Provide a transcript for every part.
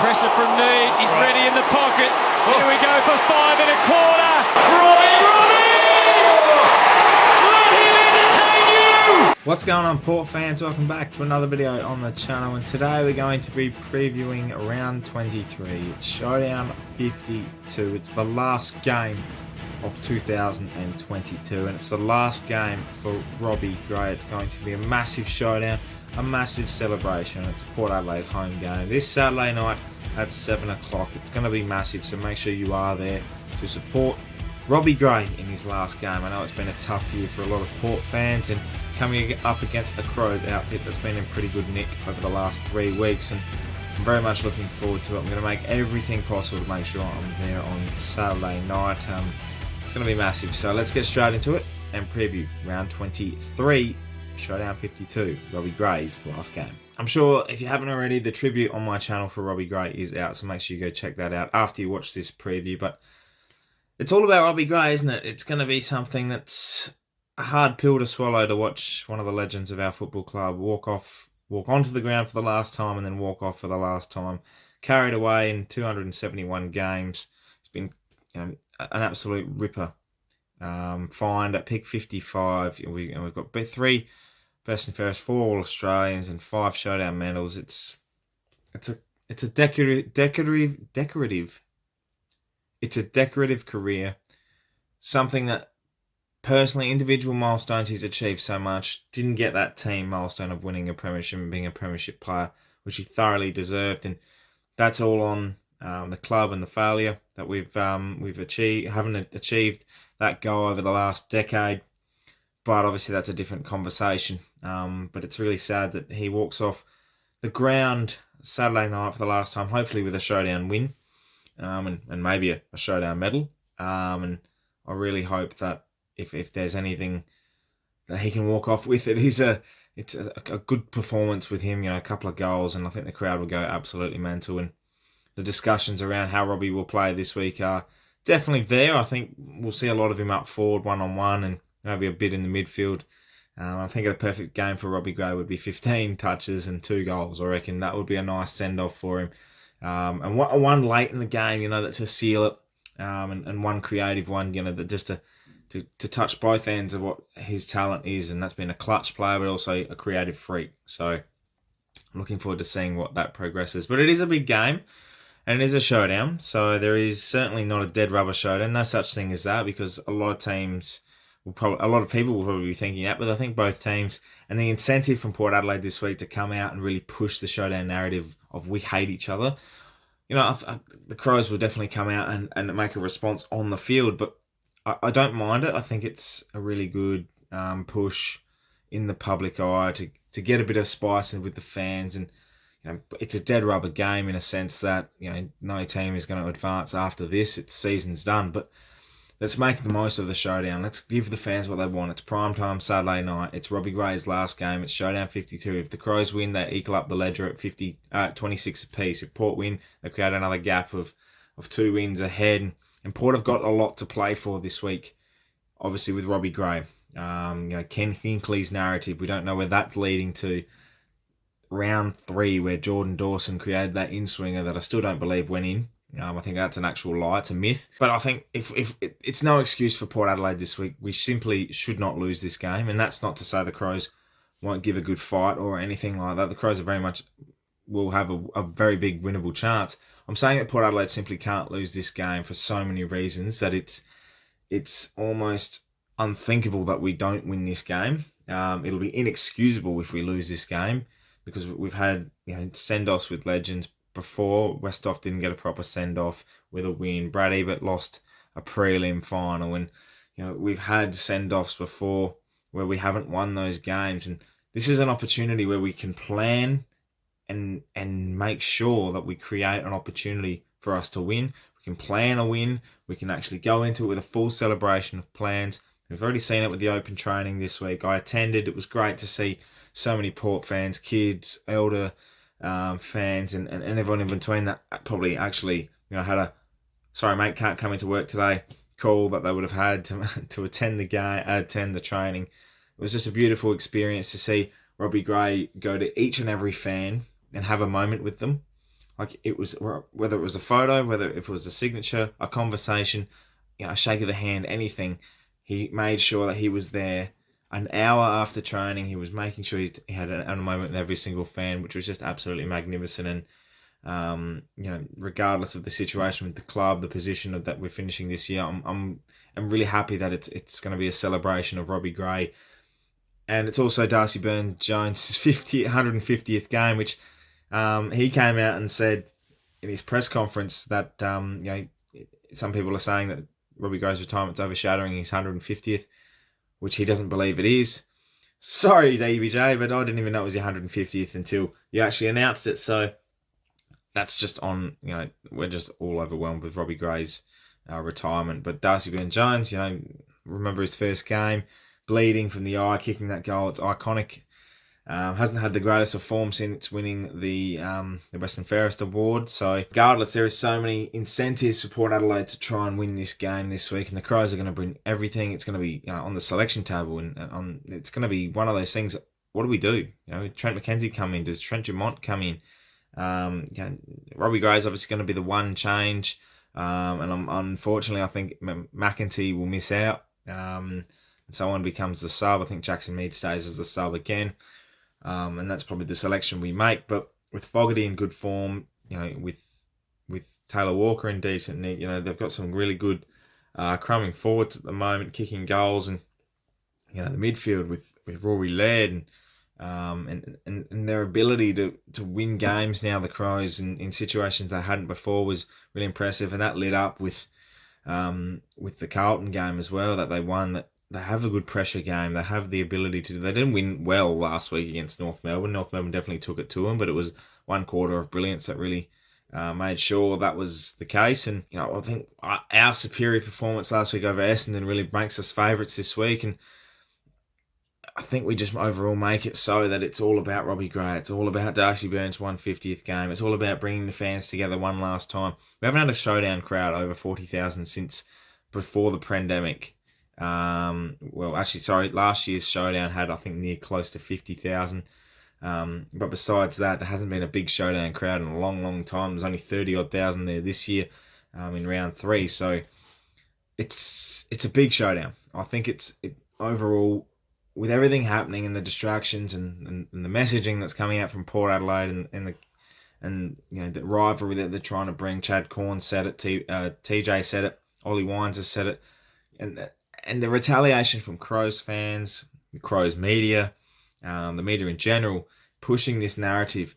Pressure from Need. He's ready in the pocket. Here we go for 5 and a quarter. Robbie! Let him entertain you! What's going on, Port fans? Welcome back to another video on the channel, and today we're going to be previewing round 23. It's Showdown 52. It's the last game of 2022, and it's the last game for Robbie Gray. It's going to be a massive showdown, a massive celebration. It's a Port Adelaide home game this Saturday night at 7 o'clock. It's going to be massive, so make sure you are there to support Robbie Gray in his last game. I know it's been a tough year for a lot of Port fans, and coming up against a Crows outfit that's been in pretty good nick over the last 3 weeks, and I'm very much looking forward to it. I'm going to make everything possible to make sure I'm there on Saturday night. It's going to be massive, so let's get straight into it and preview round 23, Showdown 52, Robbie Gray's last game. I'm sure if you haven't already, the tribute on my channel for Robbie Gray is out, so make sure you go check that out after you watch this preview. But it's all about Robbie Gray, isn't it? It's going to be something that's a hard pill to swallow, to watch one of the legends of our football club walk onto the ground for the last time and then walk off for the last time. Carried away in 271 games. It's been an absolute ripper. Fined at pick 55. We've got 3 best and fairest, 4 All-Australians and 5 Showdown medals. It's a decorative career. Something that personally, individual milestones he's achieved so much. Didn't get that team milestone of winning a premiership and being a premiership player, which he thoroughly deserved, and that's all on the club and the failure that we've haven't achieved that goal over the last decade. But obviously that's a different conversation. But it's really sad that he walks off the ground Saturday night for the last time, hopefully with a Showdown win, and maybe a Showdown medal. And I really hope that if there's anything that he can walk off with, it's a good performance with him. A couple of goals, and I think the crowd will go absolutely mental. And the discussions around how Robbie will play this week are definitely there. I think we'll see a lot of him up forward, one-on-one, and maybe a bit in the midfield. I think a perfect game for Robbie Gray would be 15 touches and 2 goals. I reckon that would be a nice send-off for him. And one late in the game, that's to seal it. And one creative one, that just to touch both ends of what his talent is. And that's been a clutch player, but also a creative freak. So I'm looking forward to seeing what that progresses. But it is a big game. And it is a showdown, so there is certainly not a dead rubber showdown. No such thing as that, because a lot of people will probably be thinking that. But I think both teams, and the incentive from Port Adelaide this week to come out and really push the showdown narrative of we hate each other. The Crows will definitely come out and make a response on the field, but I don't mind it. I think it's a really good push in the public eye to get a bit of spice in with the fans. And it's a dead rubber game in a sense that no team is going to advance after this. Its season's done, but let's make the most of the showdown. Let's give the fans what they want. It's prime time Saturday night. It's Robbie Gray's last game. It's Showdown 52. If the Crows win, they equal up the ledger at 26 apiece. If Port win, they create another gap of 2 wins ahead. And Port have got a lot to play for this week, obviously with Robbie Gray. Ken Hinkley's narrative, we don't know where that's leading to. Round 3, where Jordan Dawson created that in-swinger that I still don't believe went in. I think that's an actual lie. It's a myth. But I think if it's no excuse for Port Adelaide this week. We simply should not lose this game. And that's not to say the Crows won't give a good fight or anything like that. The Crows will have a very big winnable chance. I'm saying that Port Adelaide simply can't lose this game for so many reasons that it's almost unthinkable that we don't win this game. It'll be inexcusable if we lose this game, because we've had send-offs with legends before. Westhoff didn't get a proper send-off with a win. Brad Ebert lost a prelim final. And we've had send-offs before where we haven't won those games. And this is an opportunity where we can plan and make sure that we create an opportunity for us to win. We can plan a win. We can actually go into it with a full celebration of plans. We've already seen it with the open training this week. I attended. It was great to see so many Port fans, kids, elder fans, and everyone in between that probably actually had a sorry mate, can't come into work today call that they would have had to attend the game, attend the training. It was just a beautiful experience to see Robbie Gray go to each and every fan and have a moment with them. Like it was, whether it was a photo, whether if it was a signature, a conversation, a shake of the hand, anything, he made sure that he was there an hour after training. He was making sure he had a moment with every single fan, which was just absolutely magnificent. And regardless of the situation with the club, the position of that we're finishing this year, I'm really happy that it's going to be a celebration of Robbie Gray, and it's also Darcy Byrne-Jones' 150th game, which he came out and said in his press conference that some people are saying that Robbie Gray's retirement's overshadowing his 150th, which he doesn't believe it is. Sorry, DBJ, but I didn't even know it was your 150th until you actually announced it. So that's just on, we're just all overwhelmed with Robbie Gray's retirement. But Darcy Byrne-Jones, remember his first game, bleeding from the eye, kicking that goal. It's iconic. Hasn't had the greatest of form since winning the Western Fairest Award. So regardless, there is so many incentives for Port Adelaide to try and win this game this week, and the Crows are going to bring everything. It's going to be on the selection table, and it's going to be one of those things. What do we do? Trent McKenzie come in? Does Trent Dumont come in? Robbie Gray is obviously going to be the one change, and unfortunately I think McEntee will miss out, and someone becomes the sub. I think Jackson Mead stays as the sub again. And that's probably the selection we make. But with Fogarty in good form, with Taylor Walker in decent need, they've got some really good crumbing forwards at the moment, kicking goals, and the midfield with Rory Laird and their ability to win games now, the Crows, in situations they hadn't before, was really impressive, and that lit up with the Carlton game as well that they won. That they have a good pressure game. They have the ability to. They didn't win well last week against North Melbourne. North Melbourne definitely took it to them, but it was one quarter of brilliance that really made sure that was the case. And I think our superior performance last week over Essendon really makes us favourites this week. And I think we just overall make it so that it's all about Robbie Gray. It's all about Darcy Byrne's 150th game. It's all about bringing the fans together one last time. We haven't had a Showdown crowd over 40,000 since before the pandemic. Last year's Showdown had, I think, near close to 50,000. But besides that, there hasn't been a big Showdown crowd in a long, long time. There's only 30-odd thousand there this year in round 3. So it's a big Showdown. I think it overall, with everything happening and the distractions and the messaging that's coming out from Port Adelaide and the rivalry that they're trying to bring. Chad Corn said it, TJ said it, Ollie Wines has said it, and the retaliation from Crows fans, the Crows media, the media in general, pushing this narrative.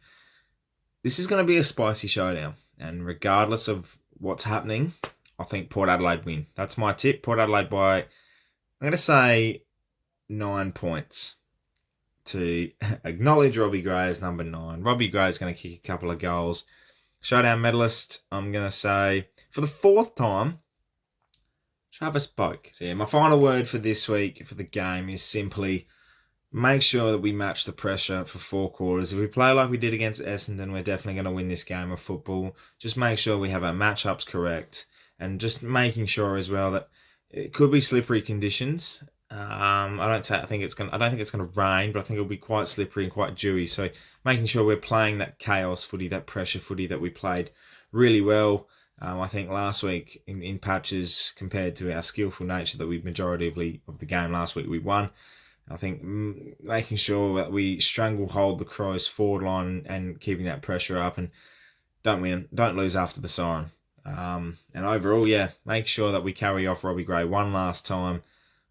This is going to be a spicy showdown. And regardless of what's happening, I think Port Adelaide win. That's my tip. Port Adelaide by, I'm going to say, 9 points. To acknowledge Robbie Gray as number 9. Robbie Gray is going to kick a couple of goals. Showdown medalist, I'm going to say, for the 4th time, Travis Boak. So my final word for this week, for the game, is simply make sure that we match the pressure for 4 quarters. If we play like we did against Essendon, we're definitely going to win this game of football. Just make sure we have our matchups correct, and just making sure as well that it could be slippery conditions. I don't think it's going to rain, but I think it'll be quite slippery and quite dewy. So making sure we're playing that chaos footy, that pressure footy that we played really well. I think last week in patches, compared to our skillful nature that we majority of the game last week we won. I think making sure that we stranglehold the Crows forward line and keeping that pressure up, and don't lose after the siren. And overall, make sure that we carry off Robbie Gray one last time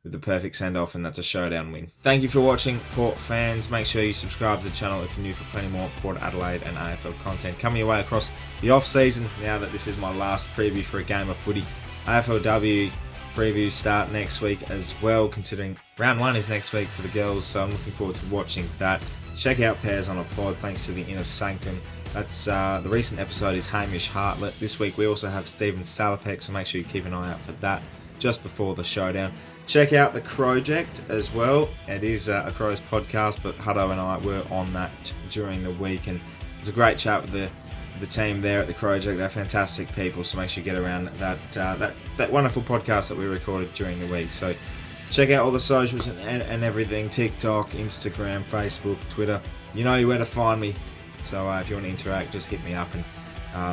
with the perfect send-off, and that's a Showdown win. Thank you for watching, Port fans. Make sure you subscribe to the channel if you're new for plenty more Port Adelaide and AFL content coming your way across the off-season, now that this is my last preview for a game of footy. AFLW previews start next week as well, considering round 1 is next week for the girls, so I'm looking forward to watching that. Check out Pairs on a Pod, thanks to the Inner Sanctum. That's the recent episode is Hamish Hartlett. This week we also have Stephen Salopek, so make sure you keep an eye out for that just before the Showdown. Check out the Crowject as well. It is a Crows podcast, but Hutto and I were on that during the week, and it's a great chat with the team there at the Crowject. They're fantastic people, so make sure you get around that wonderful podcast that we recorded during the week. So check out all the socials and everything: TikTok, Instagram, Facebook, Twitter. You know where to find me. So if you want to interact, just hit me up, and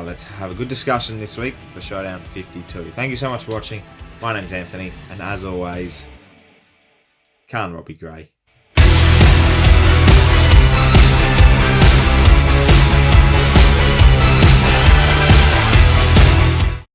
let's have a good discussion this week for Showdown 52. Thank you so much for watching. My name's Anthony, and as always, can't Robbie Gray.